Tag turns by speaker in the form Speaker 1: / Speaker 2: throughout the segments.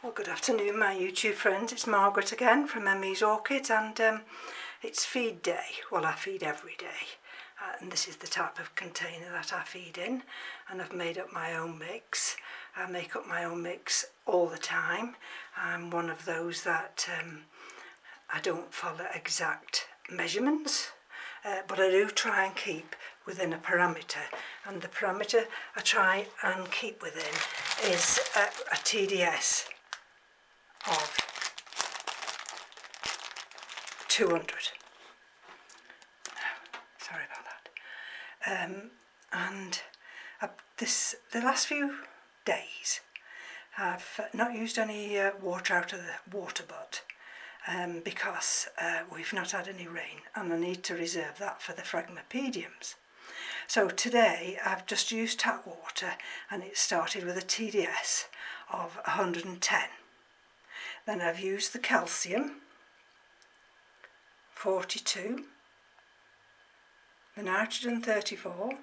Speaker 1: Well, good afternoon my YouTube friends, it's Margaret again from M.E.s Orchids, and it's feed day. Well, I feed every day, and this is the type of container that I feed in, and I've made up my own mix. I make up my own mix all the time. I'm one of those that I don't follow exact measurements, but I do try and keep within a parameter, and the parameter I try and keep within is a TDS of 200. Sorry about that. The last few days I've not used any water out of the water butt because we've not had any rain, and I need to reserve that for the Phragmipediums. So today I've just used tap water, and it started with a TDS of 110. Then I've used the calcium, 42, the nitrogen 34,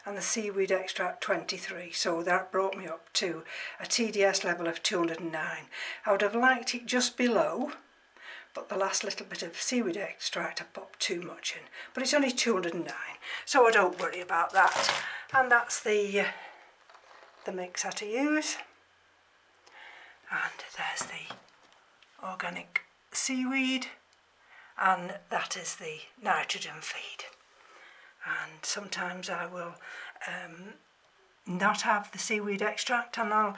Speaker 1: and the seaweed extract 23. So that brought me up to a TDS level of 209. I would have liked it just below, but the last little bit of seaweed extract I popped too much in. But it's only 209, so I don't worry about that. And that's the mix that I use. And there's the organic seaweed, and that is the nitrogen feed. And sometimes I will not have the seaweed extract, and I'll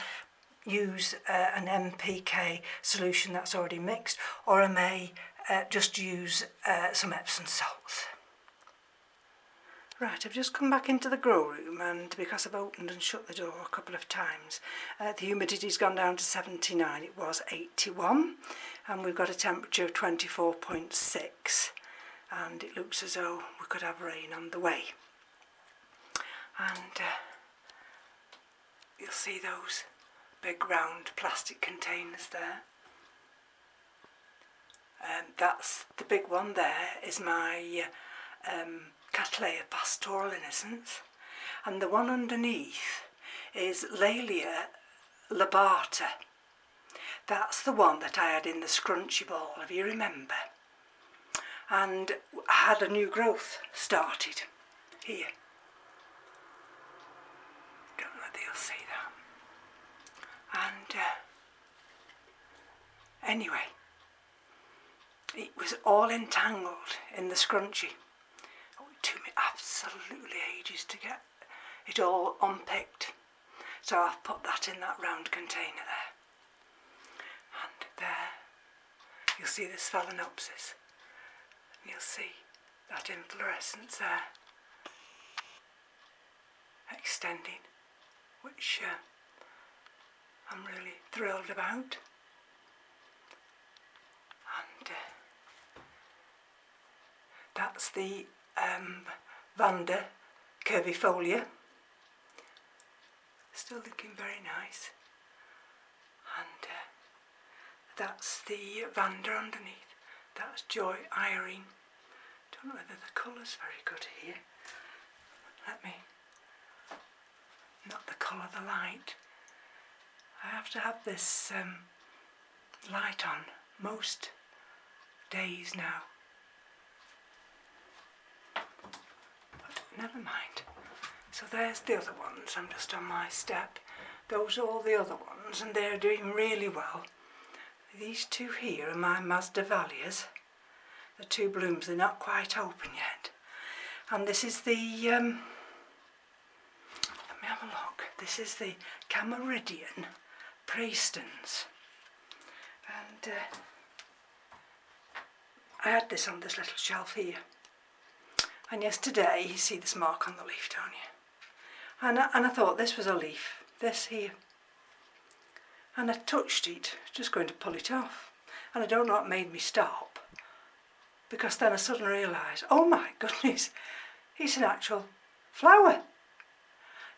Speaker 1: use an NPK solution that's already mixed, or I may just use some Epsom salts. Right, I've just come back into the grow room, and because I've opened and shut the door a couple of times, the humidity's gone down to 79. It was 81, and we've got a temperature of 24.6, and it looks as though we could have rain on the way. And you'll see those big round plastic containers there. That's the big one there is my Cattleya Pastoral Innocence, and the one underneath is Laelia lobata. That's the one that I had in the scrunchy ball, if you remember, and I had a new growth started here. Don't know whether you'll see that. And anyway, it was all entangled in the scrunchy. It took me absolutely ages to get it all unpicked, so I've put that in that round container there. And there you'll see the Phalaenopsis, you'll see that inflorescence there extending, which I'm really thrilled about. And that's the Vanda curvifolia, still looking very nice, and that's the Vanda underneath, that's Joy Irene. Don't know whether the colour's very good here. Let me, not the colour, the light. I have to have this light on most days now. Never mind. So there's the other ones. I'm just on my step. Those are all the other ones, and they're doing really well. These two here are my Mazda Valias. The two blooms, they're not quite open yet. And this is the let me have a look. This is the Camaridian Praestons, and I had this on this little shelf here. And yesterday, you see this mark on the leaf, don't you? And I thought this was a leaf, this here. And I touched it, just going to pull it off. And I don't know what made me stop, because then I suddenly realised, oh my goodness, it's an actual flower.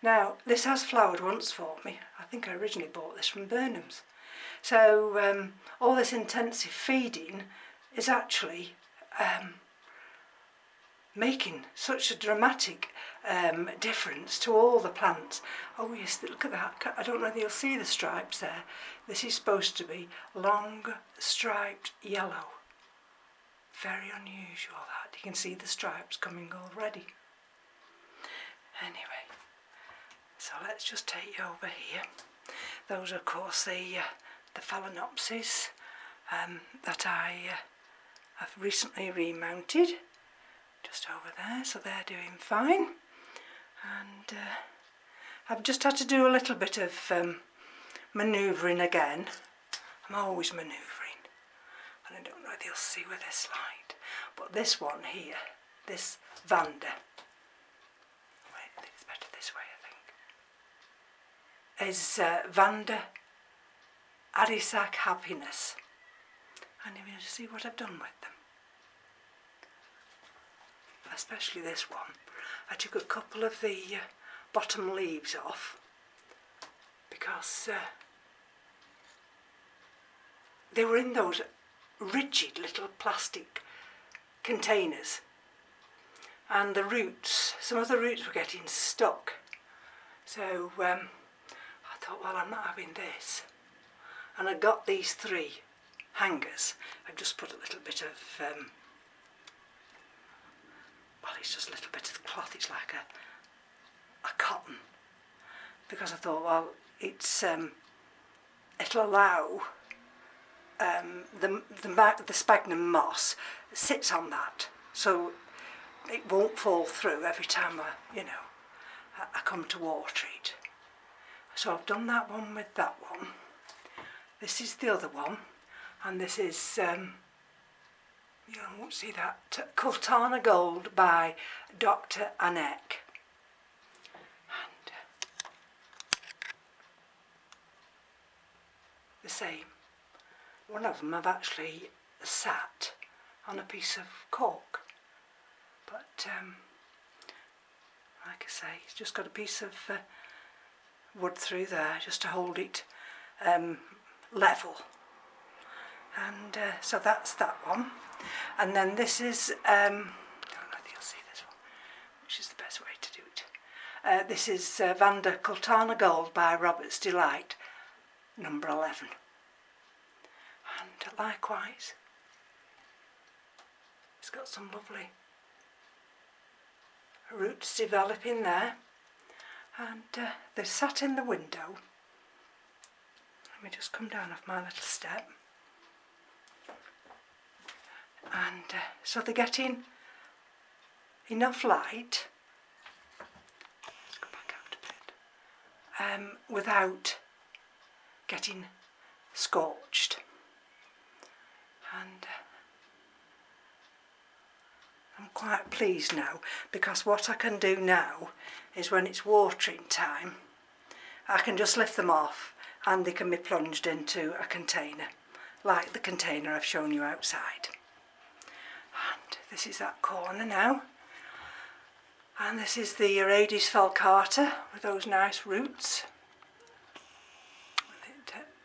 Speaker 1: Now, this has flowered once for me. I think I originally bought this from Burnham's. So all this intensive feeding is actually making such a dramatic difference to all the plants. Oh yes, look at that. I don't know whether you'll see the stripes there. This is supposed to be long striped yellow. Very unusual that. You can see the stripes coming already. Anyway, so let's just take you over here. Those are of course the phalaenopsis that I have recently remounted. Just over there, so they're doing fine. And I've just had to do a little bit of manoeuvring again. I'm always manoeuvring, and I don't know if you'll see with this light, but this one here, this Vanda, wait, I think it's better this way, I think, is Vanda Adisac Happiness. And you can see what I've done with them. Especially this one. I took a couple of the bottom leaves off because they were in those rigid little plastic containers, and the roots, some of the roots were getting stuck. So I thought, well, I'm not having this. And I got these 3 hangers. I've just put a little bit of well, it's just a little bit of cloth. It's like a cotton, because I thought, well, it's it'll allow the sphagnum moss sits on that, so it won't fall through every time I come to water it. So I've done that one with that one. This is the other one, and this is you won't see that, Kultana Gold by Dr. Anek. And the same. One of them I've actually sat on a piece of cork, but like I say, it's just got a piece of wood through there just to hold it level. And so that's that one. And then this is, I don't know if you'll see this one, which is the best way to do it. This is Vanda Kultana Gold by Robert's Delight, number 11. And likewise, it's got some lovely roots developing there. And they're sat in the window. Let me just come down off my little step. And so they're getting enough light, let's go back out a bit, without getting scorched. And I'm quite pleased now, because what I can do now is when it's watering time, I can just lift them off and they can be plunged into a container, like the container I've shown you outside. And this is that corner now, and this is the Orchids falcata with those nice roots.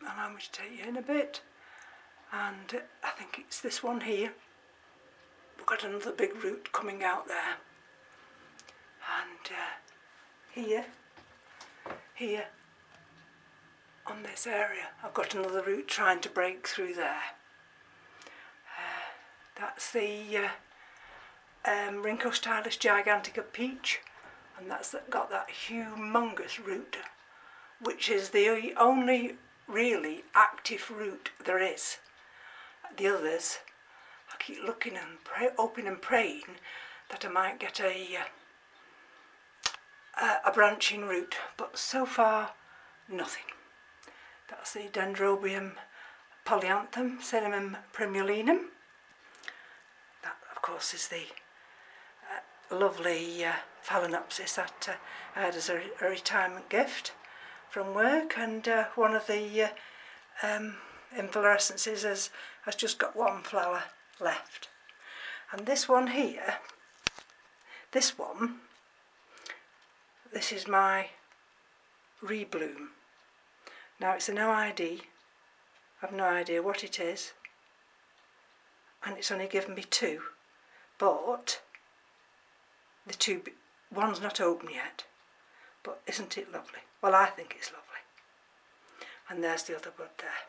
Speaker 1: Allow me to take you in a bit, and I think it's this one here. We've got another big root coming out there, and here on this area I've got another root trying to break through there. That's the Rinco Stylish Gigantica Peach, and that's got that humongous root, which is the only really active root there is. The others, I keep looking and hoping and praying that I might get a branching root, but so far nothing. That's the Dendrobium polyanthum, Cinnamon primulinum. That of course is the lovely phalaenopsis that I had as a retirement gift from work, and one of the inflorescences has just got one flower left. And this one here, this is my rebloom. Now it's an OID, I've no idea what it is, and it's only given me 2, but one's not open yet, but isn't it lovely? Well, I think it's lovely. And there's the other bud there.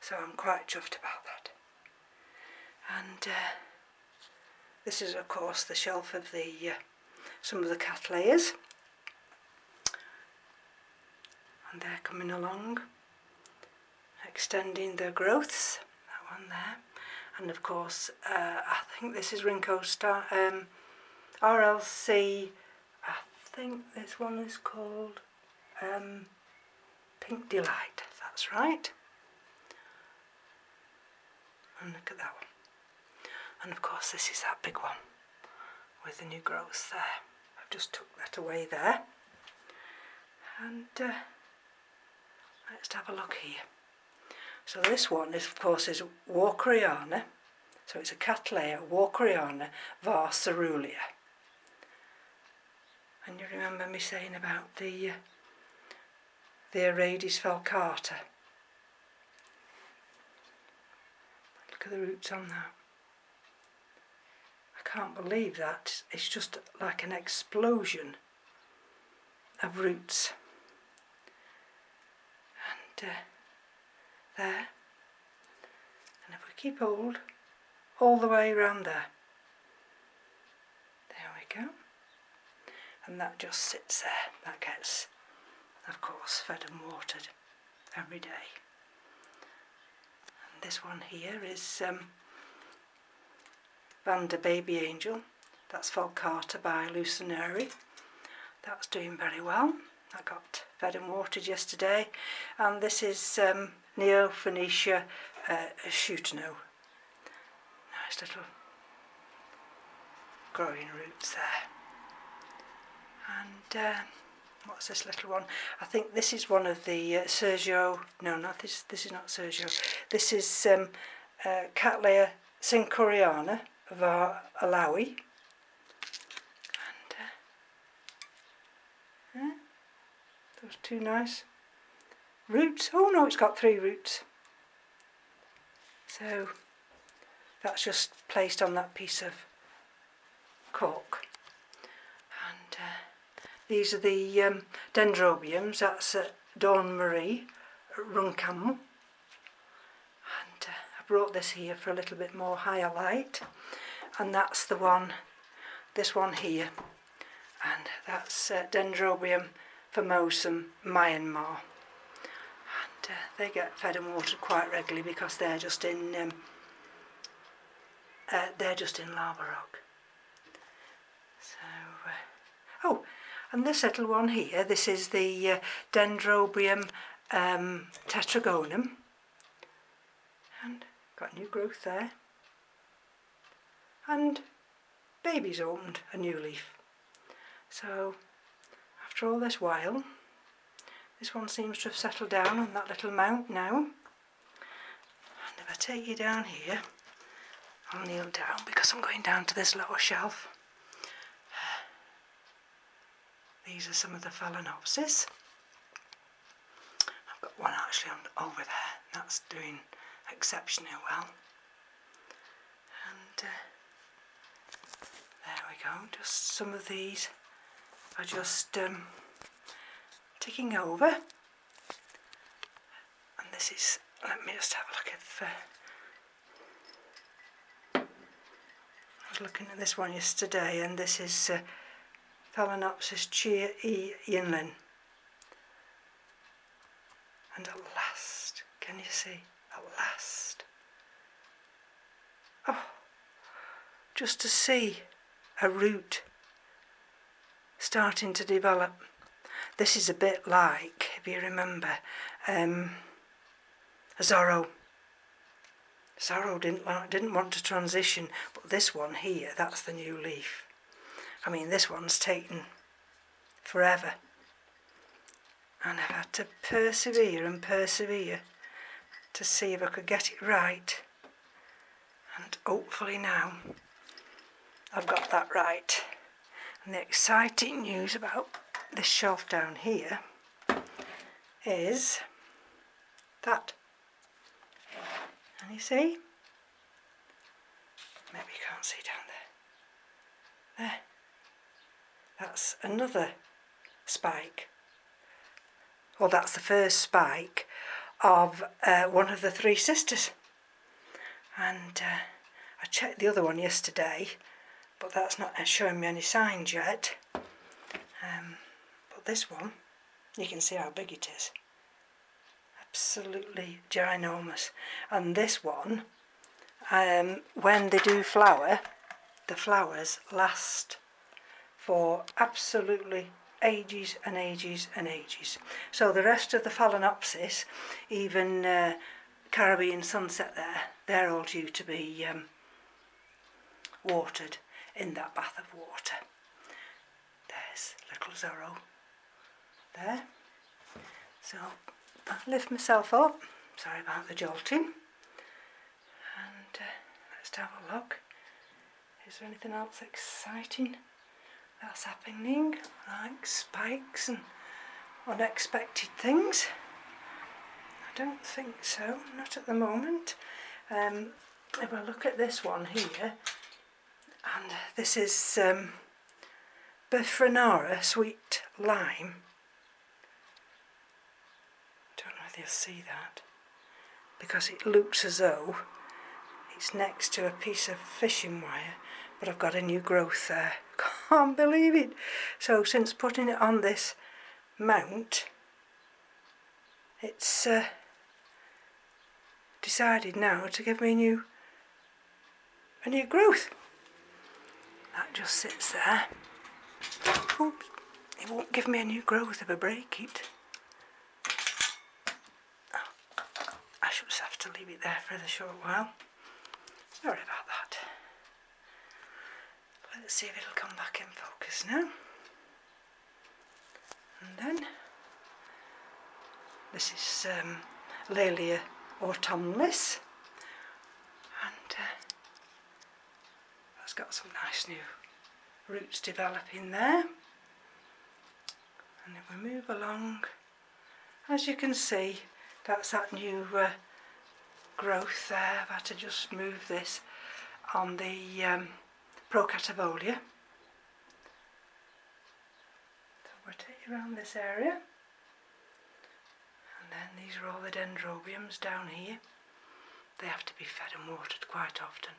Speaker 1: So I'm quite chuffed about that. And this is of course the shelf of the some of the cattleyas, and they're coming along, extending their growths. That one there, and of course I think this is Rinco Star RLC. I think this one is called Pink Delight. That's right. And look at that one. And of course this is that big one with the new growth there. I've just took that away there. And let's have a look here. So this one is, of course, is Walkeriana. So it's a Cattleya Walkeriana var Cerulean. And you remember me saying about the Orchids falcata. Look at the roots on that. I can't believe that. It's just like an explosion of roots. And there. And if we keep hold all the way around there. There we go. And that just sits there. That gets, of course, fed and watered every day. And this one here is Vanda Baby Angel. That's falcata by Lucinary. That's doing very well. I got fed and watered yesterday. And this is Neo-Phoenicia Schutano. Nice little growing roots there. And what's this little one? I think this is one of the Sergio. No, not this. This is not Sergio. This is Cattleya Sincoriana var Alawi. And those two nice roots. Oh no, it's got 3 roots. So that's just placed on that piece of cork. And these are the dendrobiums. That's Dawn Marie Runcamel. And I brought this here for a little bit more higher light. And that's the one, this one here. And that's Dendrobium famosum Myanmar. And they get fed and watered quite regularly because they're just in lava rock. So, oh, and this little one here, this is the Dendrobium tetragonum, and got new growth there, and baby's opened a new leaf. So after all this while, this one seems to have settled down on that little mount now. And if I take you down here, I'll kneel down because I'm going down to this little shelf. These are some of the Phalaenopsis. I've got one actually over there. That's doing exceptionally well. And there we go. Just some of these are just ticking over. And this is, let me just have a look at I was looking at this one yesterday, and this is Phalaenopsis Chia E. Yinlin. And at last, can you see? At last. Oh, just to see a root starting to develop. This is a bit like, if you remember, Zorro. Zorro didn't want to transition, but this one here, that's the new leaf. I mean, this one's taken forever, and I've had to persevere and persevere to see if I could get it right, and hopefully now I've got that right. And the exciting news about this shelf down here is that, and you see, maybe you can't see down there, There. That's another spike. Well, that's the first spike of one of the three sisters. And I checked the other one yesterday, but that's not showing me any signs yet. But this one, you can see how big it is. Absolutely ginormous. And this one, when they do flower, the flowers last for absolutely ages and ages and ages. So the rest of the Phalaenopsis, even Caribbean Sunset there, they're all due to be watered in that bath of water. There's little Zorro there. So I'll lift myself up. Sorry about the jolting. And let's have a look. Is there anything else exciting that's happening, like spikes and unexpected things? I don't think so, not at the moment. If I look at this one here, and this is Bifrenara Sweet Lime. I don't know if you'll see that, because it looks as though it's next to a piece of fishing wire, but I've got a new growth there. Can't believe it. So since putting it on this mount, it's decided now to give me a new growth. That just sits there. Oops, it won't give me a new growth if I break it. Oh, I should just have to leave it there for a short while. Sorry about that. Let's see if it'll come back in focus now. And then this is Laelia autumnalis, and that's got some nice new roots developing there. And if we move along, as you can see, that's that new growth there. I've had to just move this on the Procatavolia. So we'll take you around this area. And then these are all the dendrobiums down here. They have to be fed and watered quite often.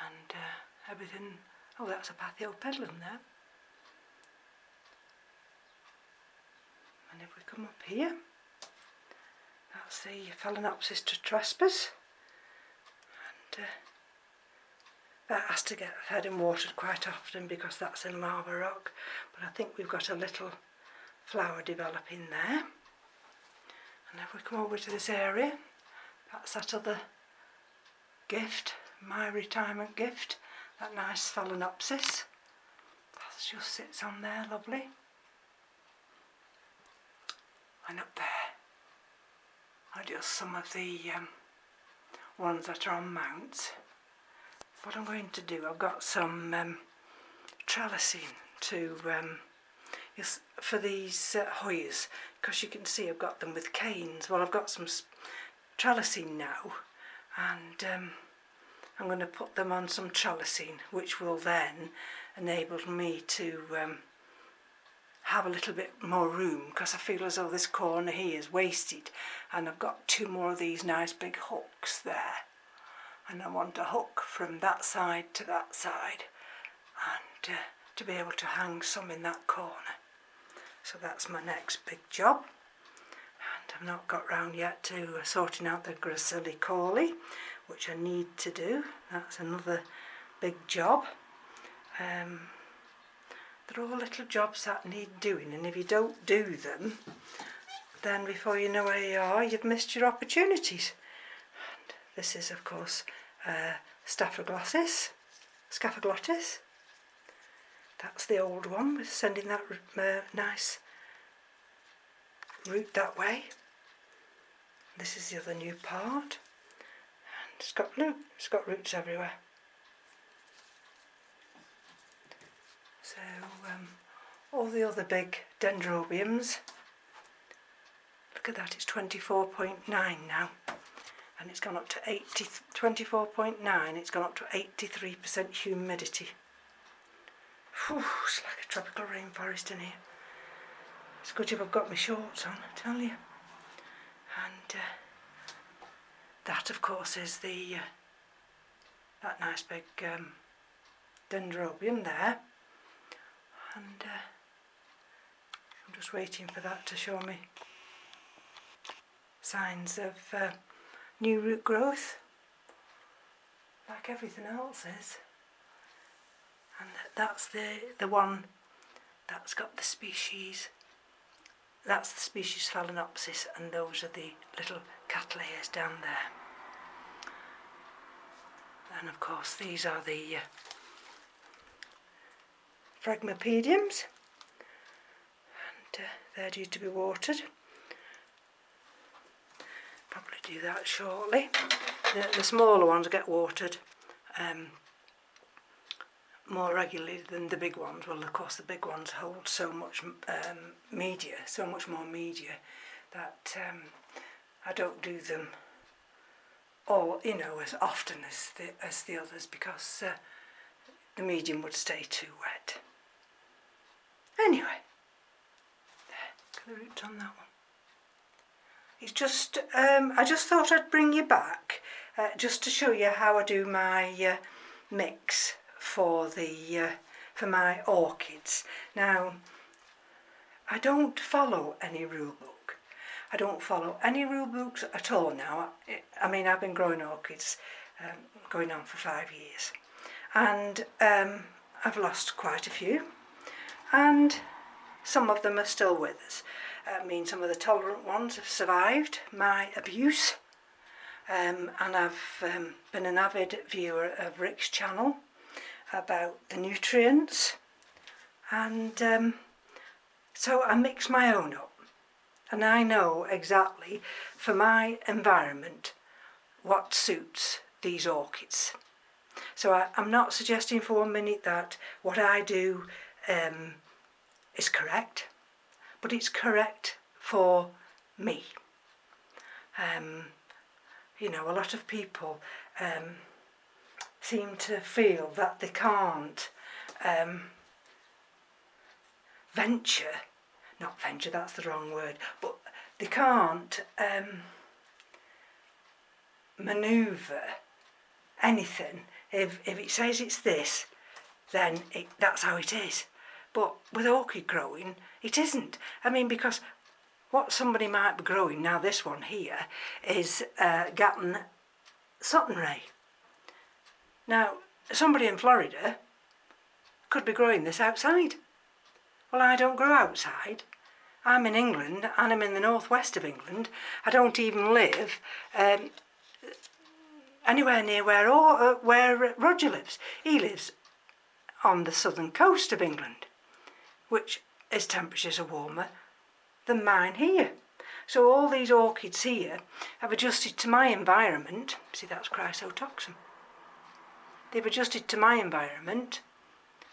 Speaker 1: And everything, oh, that's a Pathiopedilum there. And if we come up here, that's the Phalaenopsis tetraspis. And that has to get fed and watered quite often because that's in lava rock. But I think we've got a little flower developing there. And if we come over to this area, that's that other gift, my retirement gift, that nice Phalaenopsis. That just sits on there, lovely. And up there are just some of the ones that are on mounts. What I'm going to do, I've got some trellising to for these Hoyas, because you can see I've got them with canes. Well, I've got some trellising now, and I'm going to put them on some trellising, which will then enable me to have a little bit more room, because I feel as though this corner here is wasted, and I've got two more of these nice big hooks there, and I want a hook from that side to that side, and to be able to hang some in that corner. So that's my next big job, and I've not got round yet to sorting out the Gracillicauli, which I need to do. That's another big job. They're all little jobs that need doing, and if you don't do them, then before you know where you are, you've missed your opportunities. And this is, of course, Staphyloglossis, Scaphoglottis. That's the old one, with sending that nice root that way. This is the other new part, and it's got roots everywhere. So all the other big dendrobiums, look at that, it's 24.9 now, and it's gone up to 24.9, it's gone up to 83% humidity. Whew, it's like a tropical rainforest in here. It's a good job I've got my shorts on, I tell you. And that of course is the that nice big dendrobium there, and I'm just waiting for that to show me signs of new root growth, like everything else is. And that's the one that's got the species, that's the species Phalaenopsis, and those are the little cattleyas down there. And of course these are the Phragmipediums, and they're due to be watered. Probably do that shortly. The smaller ones get watered more regularly than the big ones. Well, of course the big ones hold so much media, so much more media, that I don't do them all, you know, as often as the others, because the medium would stay too wet. Anyway, there, got the roots on that one. It's just, I just thought I'd bring you back just to show you how I do my mix for my orchids. Now, I don't follow any rule book. I don't follow any rule books at all now. I mean, I've been growing orchids going on for 5 years, and I've lost quite a few, and some of them are still with us. I mean, some of the tolerant ones have survived my abuse, and I've been an avid viewer of Rick's channel about the nutrients, and so I mix my own up, and I know exactly for my environment what suits these orchids. So I'm not suggesting for 1 minute that what I do is correct, but it's correct for me. You know, a lot of people seem to feel that they can't not venture, that's the wrong word, but they can't manoeuvre anything. If it says it's this, then that's how it is. But with orchid growing, it isn't. I mean, because what somebody might be growing, now this one here, is Gatton Suttonray. Now, somebody in Florida could be growing this outside. Well, I don't grow outside. I'm in England, and I'm in the northwest of England. I don't even live anywhere near where Roger lives. He lives on the southern coast of England, which his temperatures are warmer than mine here. So all these orchids here have adjusted to my environment. See, that's chrysotoxin. They've adjusted to my environment,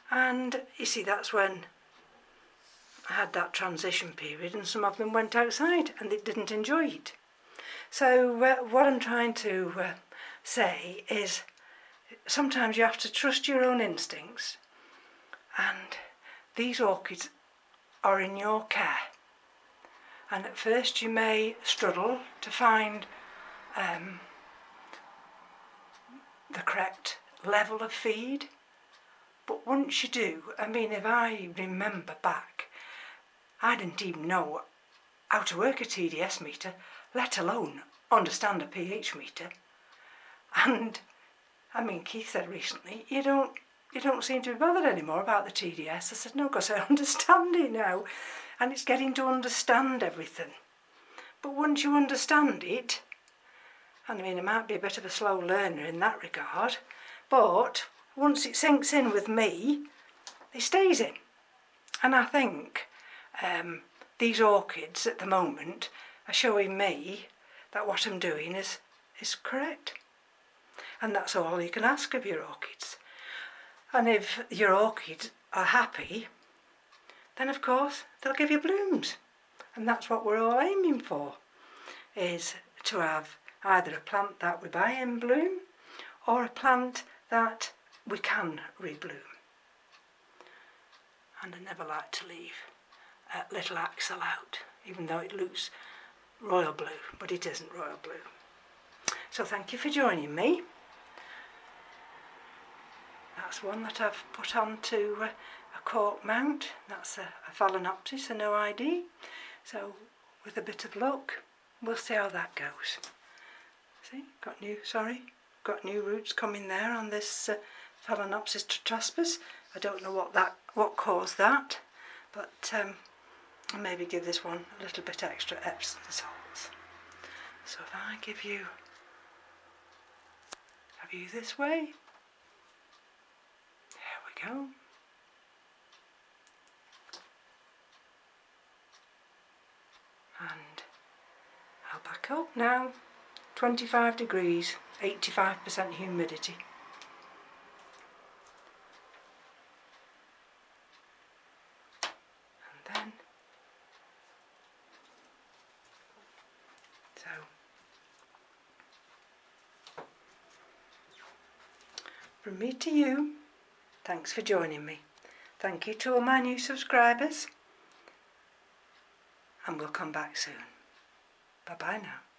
Speaker 1: and you see, that's when I had that transition period, and some of them went outside and they didn't enjoy it. So what I'm trying to say is, sometimes you have to trust your own instincts, and these orchids are in your care. And at first you may struggle to find the correct level of feed, but once you do, I mean, if I remember back, I didn't even know how to work a TDS meter, let alone understand a pH meter. And I mean, Keith said recently, you don't seem to be bothered anymore about the TDS. I said, no, because I understand it now, and it's getting to understand everything. But once you understand it, and I mean, I might be a bit of a slow learner in that regard, but once it sinks in with me, it stays in. And I think these orchids at the moment are showing me that what I'm doing is correct. And that's all you can ask of your orchids. And if your orchids are happy, then of course they'll give you blooms. And that's what we're all aiming for, is to have either a plant that we buy in bloom or a plant that we can rebloom. And I never like to leave little axle out, even though it looks royal blue, but it isn't royal blue. So thank you for joining me. That's one that I've put onto a cork mount. That's a Phalaenopsis, an OID. So with a bit of luck, we'll see how that goes. See, got new roots coming there on this Phalaenopsis tetraspis. I don't know what caused that, but I'll maybe give this one a little bit extra Epsom salts. So if I have you this way, there we go. And I'll back up now. 25 degrees, 85% humidity. And then, so, from me to you, thanks for joining me. Thank you to all my new subscribers, and we'll come back soon. Bye bye now.